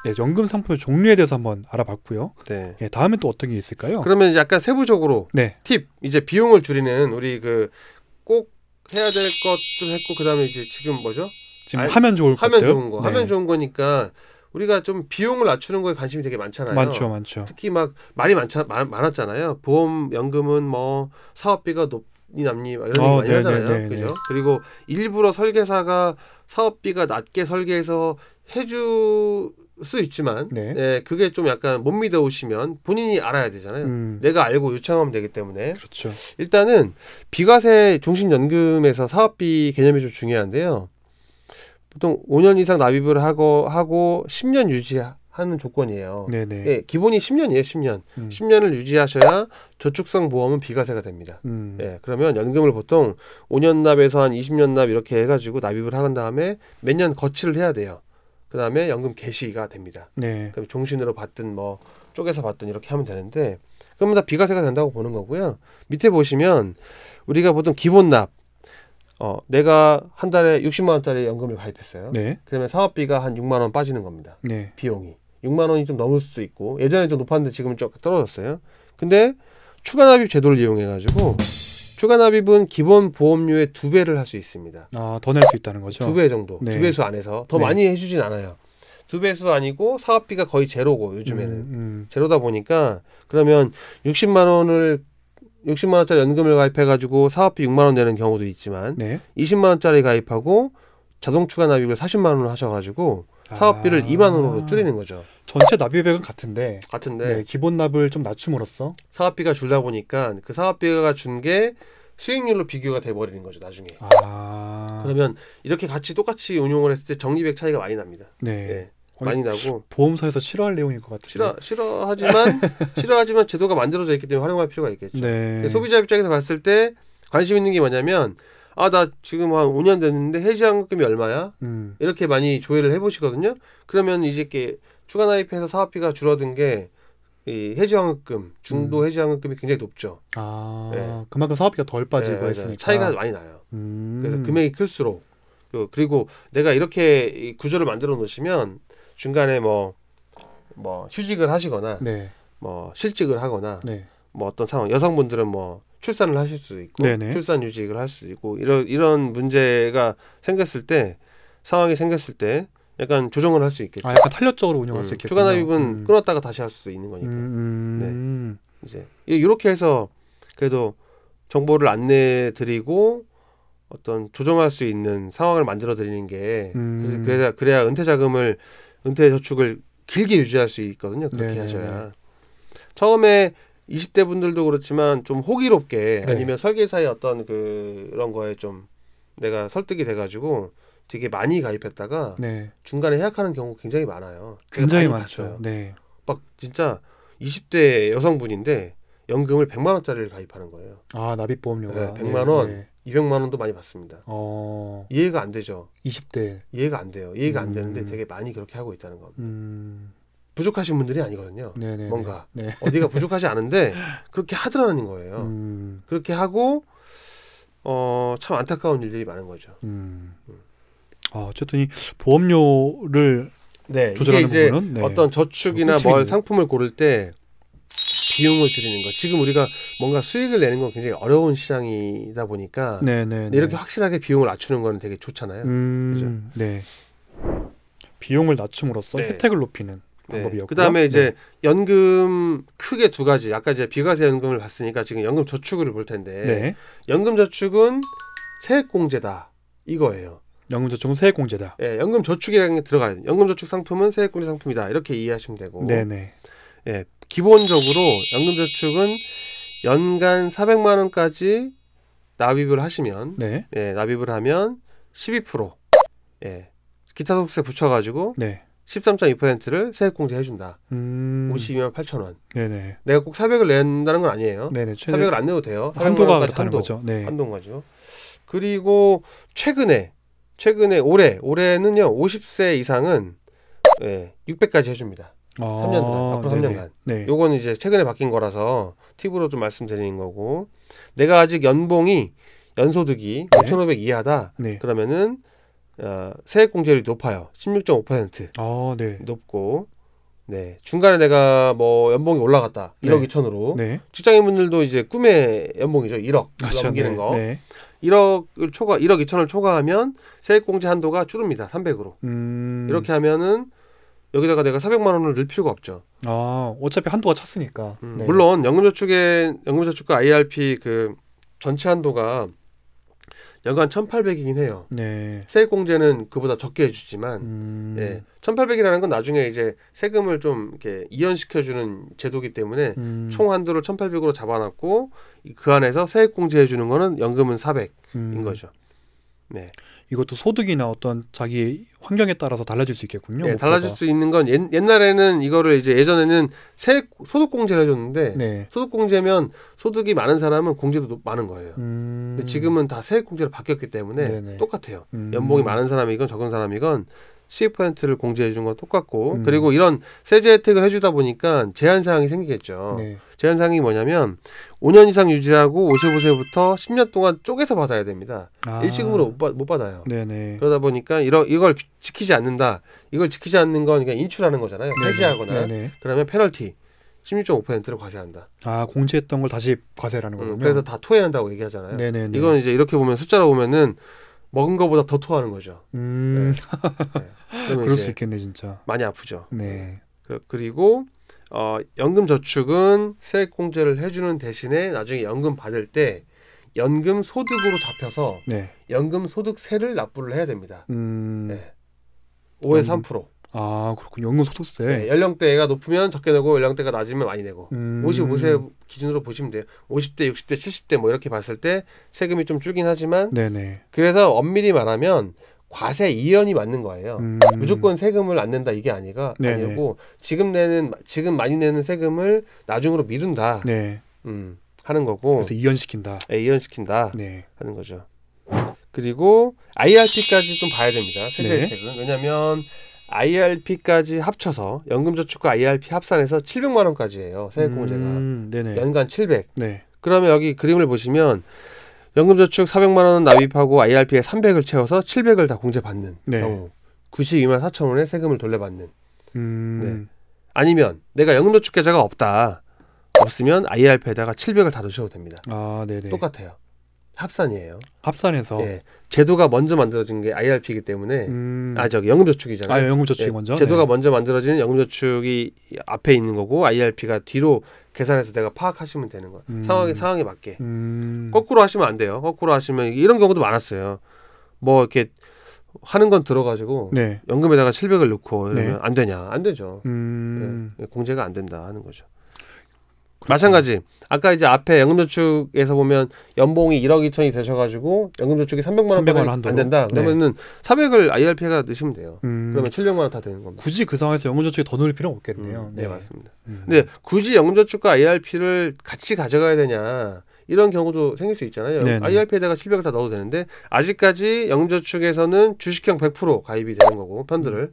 네, 연금 상품의 종류에 대해서 한번 알아봤고요. 네. 예, 다음에 또 어떤 게 있을까요? 그러면 약간 세부적으로 네. 팁 이제 비용을 줄이는 우리 그 꼭 해야 될 것들 했고 그다음에 이제 지금 뭐죠? 지금 하면 좋을 하면 것들. 좋은 거. 네. 하면 좋은 거니까 우리가 좀 비용을 낮추는 거에 관심이 되게 많잖아요. 많죠, 많죠. 특히 막 말이 많았잖아요. 보험 연금은 뭐 사업비가 높니 남니 막 이런 얘기 많이 네, 하잖아요. 네, 네, 그죠? 네. 그리고 일부러 설계사가 사업비가 낮게 설계해서 해줄 수 있지만 네. 예, 그게 좀 약간 못 믿어오시면 본인이 알아야 되잖아요. 내가 알고 요청하면 되기 때문에 그렇죠. 일단은 비과세 종신연금에서 사업비 개념이 좀 중요한데요. 보통 5년 이상 납입을 하고 10년 유지하는 조건이에요. 네네. 예, 기본이 10년이에요. 10년. 10년을 유지하셔야 저축성 보험은 비과세가 됩니다. 예, 그러면 연금을 보통 5년 납에서 한 20년 납 이렇게 해가지고 납입을 한 다음에 몇 년 거치를 해야 돼요. 그 다음에 연금 개시가 됩니다. 네. 그럼 종신으로 받든 뭐 쪼개서 받든 이렇게 하면 되는데 그러면 다 비과세가 된다고 보는 거고요. 밑에 보시면 우리가 보통 기본 납 내가 한 달에 60만 원짜리 연금을 가입했어요. 네. 그러면 사업비가 한 6만 원 빠지는 겁니다. 네. 비용이 6만 원이 좀 넘을 수도 있고 예전에 좀 높았는데 지금은 좀 떨어졌어요. 근데 추가 납입 제도를 이용해 가지고 추가 납입은 기본 보험료의 2배를 할 수 있습니다. 아, 더 낼 수 있다는 거죠. 2배 정도. 네. 2배수 안에서 더 네. 많이 해주진 않아요. 2배수 아니고 사업비가 제로고 요즘에는 제로다 보니까 그러면 60만 원짜리 연금을 가입해가지고 사업비 6만 원 내는 경우도 있지만 네. 20만 원짜리 가입하고 자동 추가 납입을 40만 원 하셔가지고 사업비를 2만 원으로 줄이는 거죠. 전체 납입액은 같은데 같은데 네, 기본 납을 좀 낮춤으로써 사업비가 줄다 보니까 그 사업비가 준 게 수익률로 비교가 돼버리는 거죠 나중에. 그러면 이렇게 똑같이 운용을 했을 때 적립액 차이가 많이 납니다. 네. 네. 많이 나고 보험사에서 싫어할 내용일 것 같은데. 싫어하지만 제도가 만들어져 있기 때문에 활용할 필요가 있겠죠. 네. 소비자 입장에서 봤을 때 관심 있는 게 뭐냐면 나 지금 한 5년 됐는데 해지환급금이 얼마야? 이렇게 많이 조회를 해보시거든요. 그러면 이제 이렇게 추가 나입해서 사업비가 줄어든 게 이 해지환급금, 중도 해지환급금이 굉장히 높죠. 네. 그만큼 사업비가 덜 빠지고 했으니까 차이가 많이 나요. 그래서 금액이 클수록 그리고 내가 이렇게 이 구조를 만들어 놓으시면 중간에 뭐 휴직을 하시거나 네. 뭐 실직을 하거나 네. 뭐 어떤 상황 여성분들은 뭐 출산을 하실 수도 있고 네네. 출산 유직을 할 수도 있고 이런 문제가 생겼을 때 상황이 생겼을 때 약간 조정을 할 수 있겠죠. 약간 탄력적으로 운영할 수 있겠군요. 추가 납입은 끊었다가 다시 할 수도 있는 거니까. 네. 이제 이렇게 해서 그래도 정보를 안내드리고 어떤 조정할 수 있는 상황을 만들어 드리는 게 그래야 은퇴 저축을 길게 유지할 수 있거든요. 그렇게 네네네. 하셔야. 처음에 20대 분들도 그렇지만 좀 호기롭게 네. 아니면 설계사의 어떤 그런 거에 좀 내가 설득이 돼가지고 되게 많이 가입했다가 네. 중간에 해약하는 경우 굉장히 많아요. 굉장히 많이 많죠. 봤어요. 네. 막 진짜 20대 여성분인데 연금을 100만 원짜리를 가입하는 거예요. 납입 보험료가 네, 100만 원, 200만 원도 많이 받습니다. 이해가 안 되죠. 20대 이해가 안 돼요. 이해가 안 되는데 되게 많이 그렇게 하고 있다는 겁니다. 부족하신 분들이 아니거든요. 네네. 뭔가 네. 어디가 부족하지 않은데 그렇게 하더라는 거예요. 그렇게 하고 참 안타까운 일들이 많은 거죠. 어쨌든 이 보험료를 조절하는 이게 이제 부분은 어떤 저축이나 뭘 상품을 고를 때 비용을 줄이는 거. 지금 우리가 뭔가 수익을 내는 건 굉장히 어려운 시장이다 보니까 이렇게 확실하게 비용을 낮추는 건 되게 좋잖아요. 그죠? 네. 비용을 낮춤으로써 혜택을 높이는 방법이었고요. 그다음에 이제 연금 크게 두 가지. 아까 이제 비과세 연금을 봤으니까 지금 연금 저축을 볼 텐데 연금 저축은 세액공제다 이거예요. 연금 저축은 세액공제다. 예, 연금 저축이라는 게 들어가요. 연금 저축 상품은 세액공제 상품이다 이렇게 이해하시면 되고. 네네. 예, 기본적으로 연금 저축은 연간 400만 원까지 납입을 하시면, 납입을 하면 12%, 기타 소득세 붙여가지고 13.2%를 세액공제 해준다. 50이면 8,000원. 네네. 내가 꼭 400을 낸다는 건 아니에요. 네네. 400을 안 내도 돼요. 한도가 그렇다는 거죠. 한도인 거죠. 그리고 최근에 올해는요 50세 이상은 600까지 해줍니다. 3년 동안 앞으로 3년간. 네. 요거는 이제 최근에 바뀐 거라서 팁으로 좀 말씀드리는 거고 내가 아직 연소득이 5,500 이하다. 그러면은 세액공제율이 높아요. 16.5% 높고 네, 중간에 내가 뭐 연봉이 올라갔다 1억 네. 2천으로 네. 직장인분들도 이제 꿈의 연봉이죠. 1억 넘기는 네. 거. 네. 1억 2천을 초과하면 세액공제 한도가 줄입니다. 300으로. 이렇게 하면은 여기다가 내가 400만 원을 넣을 필요가 없죠. 아, 어차피 한도가 찼으니까. 네. 물론 연금저축과 IRP 그 전체 한도가 연간 1,800이긴 해요. 네. 세액공제는 그보다 적게 해주지만, 예, 1,800이라는 건 나중에 이제 세금을 좀 이렇게 이연시켜주는 제도기 때문에 총 한도를 1,800으로 잡아놨고 그 안에서 세액공제 해주는 거는 연금은 400인 거죠. 네. 이것도 소득이나 어떤 자기 환경에 따라서 달라질 수 있겠군요. 네, 달라질 수 있는 건 옛날에는 이거를 이제 예전에는 소득공제를 해줬는데 네. 소득공제면 소득이 많은 사람은 공제도 많은 거예요. 근데 지금은 다 세액공제로 바뀌었기 때문에 네네. 똑같아요. 연봉이 많은 사람이건 적은 사람이건 12%를 공제해 준 건 똑같고 그리고 이런 세제 혜택을 해주다 보니까 제한사항이 생기겠죠. 네. 제한사항이 뭐냐면 5년 이상 유지하고 55세부터 10년 동안 쪼개서 받아야 됩니다. 일시금으로 못 받아요. 네네. 그러다 보니까 이걸 지키지 않는다. 이걸 지키지 않는 건 그러니까 인출하는 거잖아요. 폐지하거나 네네. 그러면 페널티 16.5%를 과세한다. 아, 공제했던 걸 다시 과세라는 거군요. 그래서 다 토해낸다고 얘기하잖아요. 네네네. 이건 이제 이렇게 보면 숫자로 보면은 먹은 거보다 더 토하는 거죠. 네. 그럴 수 있겠네 진짜. 많이 아프죠. 네. 그리고 연금저축은 세액공제를 해주는 대신에 나중에 연금 받을 때 연금 소득으로 잡혀서 네. 연금소득세를 납부를 해야 됩니다. 네. 5에서 3%. 아, 그렇군요. 연금소득세. 네, 연령대가 높으면 적게 내고 연령대가 낮으면 많이 내고 55세 기준으로 보시면 돼요. 50대, 60대, 70대 뭐 이렇게 봤을 때 세금이 좀 줄긴 하지만 네네. 그래서 엄밀히 말하면 과세 이연이 맞는 거예요. 무조건 세금을 안 낸다 이게 아니고 지금 많이 내는 세금을 나중으로 미룬다. 네. 하는 거고. 그래서 이연시킨다. 네, 이연시킨다. 네. 하는 거죠. 그리고 IRP까지 좀 봐야 됩니다. 세제 혜택은. 왜냐하면 IRP까지 합쳐서 연금저축과 IRP 합산해서 700만 원까지예요. 세액공제가. 네네. 연간 700. 네. 그러면 여기 그림을 보시면 연금저축 400만 원 납입하고 IRP에 300을 채워서 700을 다 공제받는 경우 92만 4천 원의 세금을 돌려받는. 네. 아니면 내가 연금저축 계좌가 없으면 IRP에다가 700을 다 넣으셔도 됩니다. 아, 네네. 똑같아요. 합산이에요. 합산해서. 예. 제도가 먼저 만들어진 게 IRP이기 때문에 연금저축이잖아요. 아, 연금저축이 먼저. 제도가 먼저 만들어지는 연금저축이 앞에 있는 거고 IRP가 뒤로 계산해서 내가 파악하시면 되는 거예요. 상황에 맞게. 거꾸로 하시면 안 돼요. 거꾸로 하시면 이런 경우도 많았어요. 뭐 이렇게 하는 건 들어가지고 연금에다가 700을 넣고 이러면 안 되냐? 안 되죠. 공제가 안 된다 하는 거죠. 마찬가지. 아까 이제 앞에 연금저축에서 보면 연봉이 1억 2천이 되셔가지고 연금저축이 300만 원밖에 안 된다. 그러면은 400을 IRP에가 넣으시면 돼요. 그러면 700만 원 다 되는 겁니다. 굳이 그 상황에서 연금저축에 더 넣을 필요는 없겠네요. 네, 맞습니다. 근데 굳이 연금저축과 IRP를 같이 가져가야 되냐 이런 경우도 생길 수 있잖아요. IRP에다가 700을 다 넣어도 되는데 아직까지 연금저축에서는 주식형 100% 가입이 되는 거고 펀드를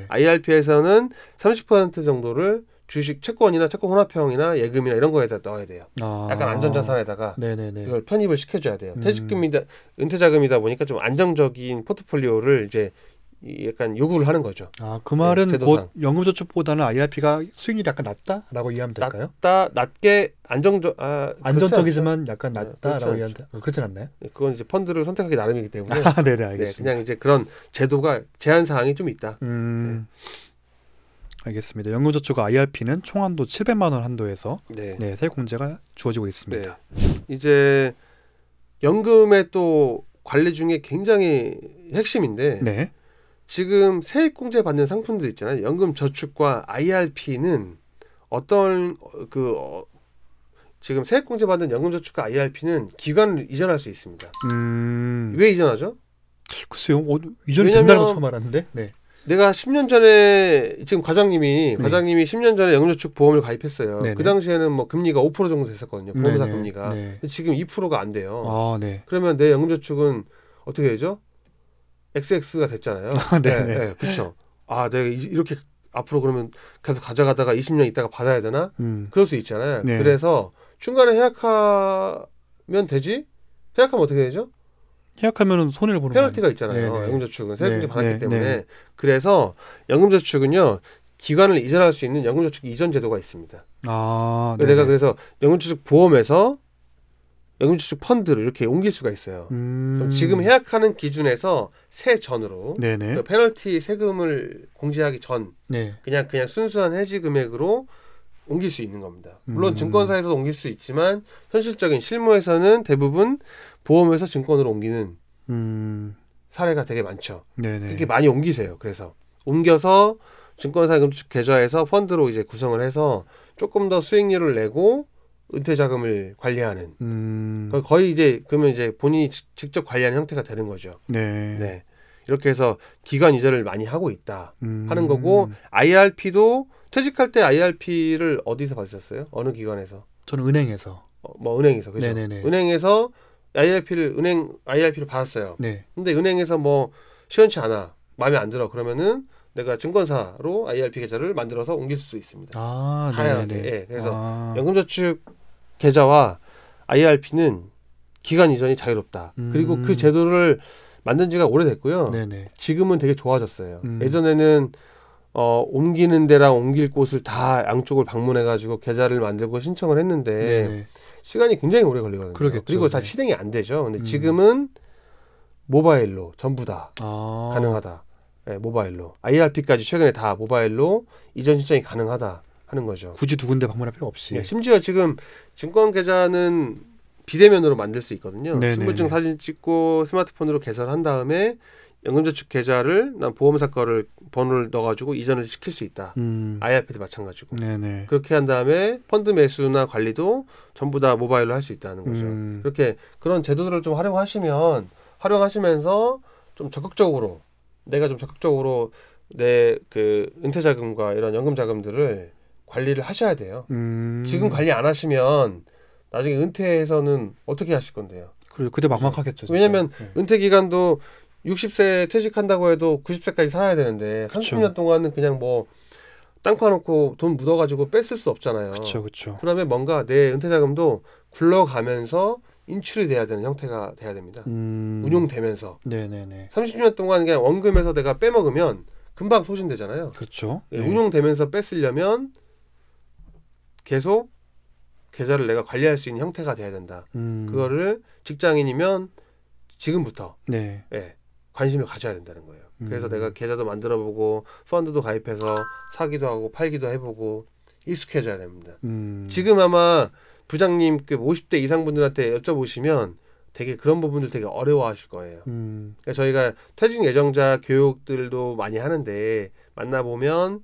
IRP에서는 30% 정도를 주식 채권이나 채권 혼합형이나 예금이나 이런 거에다 넣어야 돼요. 약간 안전자산에다가 이걸 편입을 시켜줘야 돼요. 퇴직금이다, 은퇴자금이다 보니까 좀 안정적인 포트폴리오를 이제 약간 요구를 하는 거죠. 아, 그 말은 곧 연금저축보다는 IRP가 수익률이 약간 낮다라고 이해하면 될까요? 낮게 안정적이지만 약간 낮다라고 이해하면 그렇진 않나요? 그건 이제 펀드를 선택하기 나름이기 때문에. 네네, 알겠습니다. 그냥 이제 그런 제도가 제한 사항이 좀 있다. 알겠습니다. 연금저축과 IRP는 총한도 700만 원 한도에서 세액공제가 주어지고 있습니다. 이제 연금의 또 관리 중에 굉장히 핵심인데 지금 세액공제 받는 상품들 있잖아요. 연금저축과 IRP는 어떤 지금 세액공제 받는 연금저축과 IRP는 기관을 이전할 수 있습니다. 왜 이전하죠? 글쎄요. 이전이 된다는 거 처음 알았는데. 내가 10년 전에 지금 과장님이 10년 전에 연금저축 보험을 가입했어요. 그 당시에는 뭐 금리가 5% 정도 됐었거든요. 보험사 금리가. 근데 지금 2%가 안 돼요. 그러면 내 연금저축은 어떻게 되죠? XX가 됐잖아요. 그렇죠. 내가 이렇게 앞으로 그러면 계속 가져가다가 20년 있다가 받아야 되나? 그럴 수 있잖아요. 그래서 중간에 해약하면 되지? 해약하면 어떻게 되죠? 해약하면 손해를 보는 페널티가 있잖아요. 연금저축은 세금이 받았기 때문에. 그래서 연금저축은요 기관을 이전할 수 있는 연금저축 이전 제도가 있습니다. 아, 내가 그래서 연금저축 보험에서 연금저축 펀드를 이렇게 옮길 수가 있어요. 지금 해약하는 기준에서 세전으로 그 페널티 세금을 공제하기 전 그냥 순수한 해지 금액으로 옮길 수 있는 겁니다. 물론 증권사에서도 옮길 수 있지만 현실적인 실무에서는 대부분 보험에서 증권으로 옮기는 사례가 되게 많죠. 그렇게 많이 옮기세요. 그래서 옮겨서 증권사 연금저축 계좌에서 펀드로 이제 구성을 해서 조금 더 수익률을 내고 은퇴 자금을 관리하는 거의 이제 그러면 이제 본인이 직접 관리하는 형태가 되는 거죠. 네. 이렇게 해서 기관 이전을 많이 하고 있다 하는 거고 IRP도 퇴직할 때 IRP를 어디서 받으셨어요? 어느 기관에서? 저는 은행에서. 뭐 은행에서 그죠? 은행에서 IRP를 받았어요. 근데 은행에서 뭐 시원치 않아, 마음에 안 들어 그러면은 내가 증권사로 IRP 계좌를 만들어서 옮길 수도 있습니다. 다양하게. 그래서 연금저축 계좌와 IRP는 기간 이전이 자유롭다. 그리고 그 제도를 만든 지가 오래됐고요. 지금은 되게 좋아졌어요. 예전에는 옮기는 데랑 옮길 곳을 다 양쪽을 방문해가지고 계좌를 만들고 신청을 했는데 시간이 굉장히 오래 걸리거든요. 그러겠죠. 그리고 다 실행이 안 되죠. 근데 지금은 모바일로 전부 다 가능하다. 모바일로. IRP까지 최근에 다 모바일로 이전 신청이 가능하다 하는 거죠. 굳이 두 군데 방문할 필요 없이. 심지어 지금 증권 계좌는 비대면으로 만들 수 있거든요. 신분증 사진 찍고 스마트폰으로 개설한 다음에 연금저축 계좌를 난 보험사 거를 번호를 넣어가지고 이전을 시킬 수 있다. IRP도 마찬가지고. 그렇게 한 다음에 펀드 매수나 관리도 전부 다 모바일로 할 수 있다는 거죠. 그렇게 그런 제도들을 좀 활용하시면서 좀 적극적으로 내가 좀 적극적으로 내 그 은퇴 자금과 이런 연금 자금들을 관리를 하셔야 돼요. 지금 관리 안 하시면 나중에 은퇴해서는 어떻게 하실 건데요? 그때 막막하겠죠. 진짜. 왜냐하면 은퇴 기간도 60세 퇴직한다고 해도 90세까지 살아야 되는데 30년 동안은 그냥 뭐 땅 파놓고 돈 묻어가지고 뺐을 수 없잖아요. 그렇죠. 그다음에 뭔가 내 은퇴 자금도 굴러가면서 인출이 돼야 되는 형태가 돼야 됩니다. 운용되면서. 30년 동안 그냥 원금에서 내가 빼먹으면 금방 소진되잖아요. 그렇죠. 운용되면서 뺐으려면 계속 계좌를 내가 관리할 수 있는 형태가 돼야 된다. 그거를 직장인이면 지금부터 관심을 가져야 된다는 거예요. 그래서 내가 계좌도 만들어보고 펀드도 가입해서 사기도 하고 팔기도 해보고 익숙해져야 됩니다. 지금 아마 부장님 그 50대 이상 분들한테 여쭤보시면 되게 그런 부분들 되게 어려워하실 거예요. 그러니까 저희가 퇴직 예정자 교육들도 많이 하는데 만나보면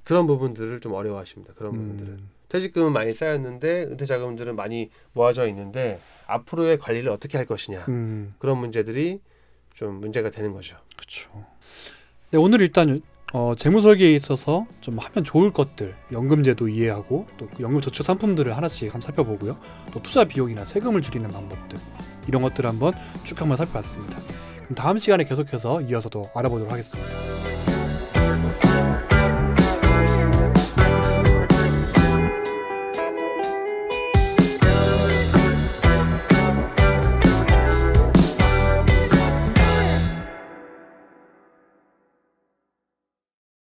그런 부분들을 좀 어려워하십니다. 그런 부분들을. 퇴직금은 많이 쌓였는데 은퇴 자금들은 많이 모아져 있는데 앞으로의 관리를 어떻게 할 것이냐. 그런 문제들이 좀 문제가 되는 거죠. 그렇죠. 네, 오늘 일단 재무 설계에 있어서 좀 하면 좋을 것들, 연금제도 이해하고 또 연금 저축 상품들을 하나씩 한번 살펴보고요. 또 투자 비용이나 세금을 줄이는 방법들 이런 것들을 한번 쭉 한번 살펴봤습니다. 그럼 다음 시간에 계속해서 이어서 더 알아보도록 하겠습니다.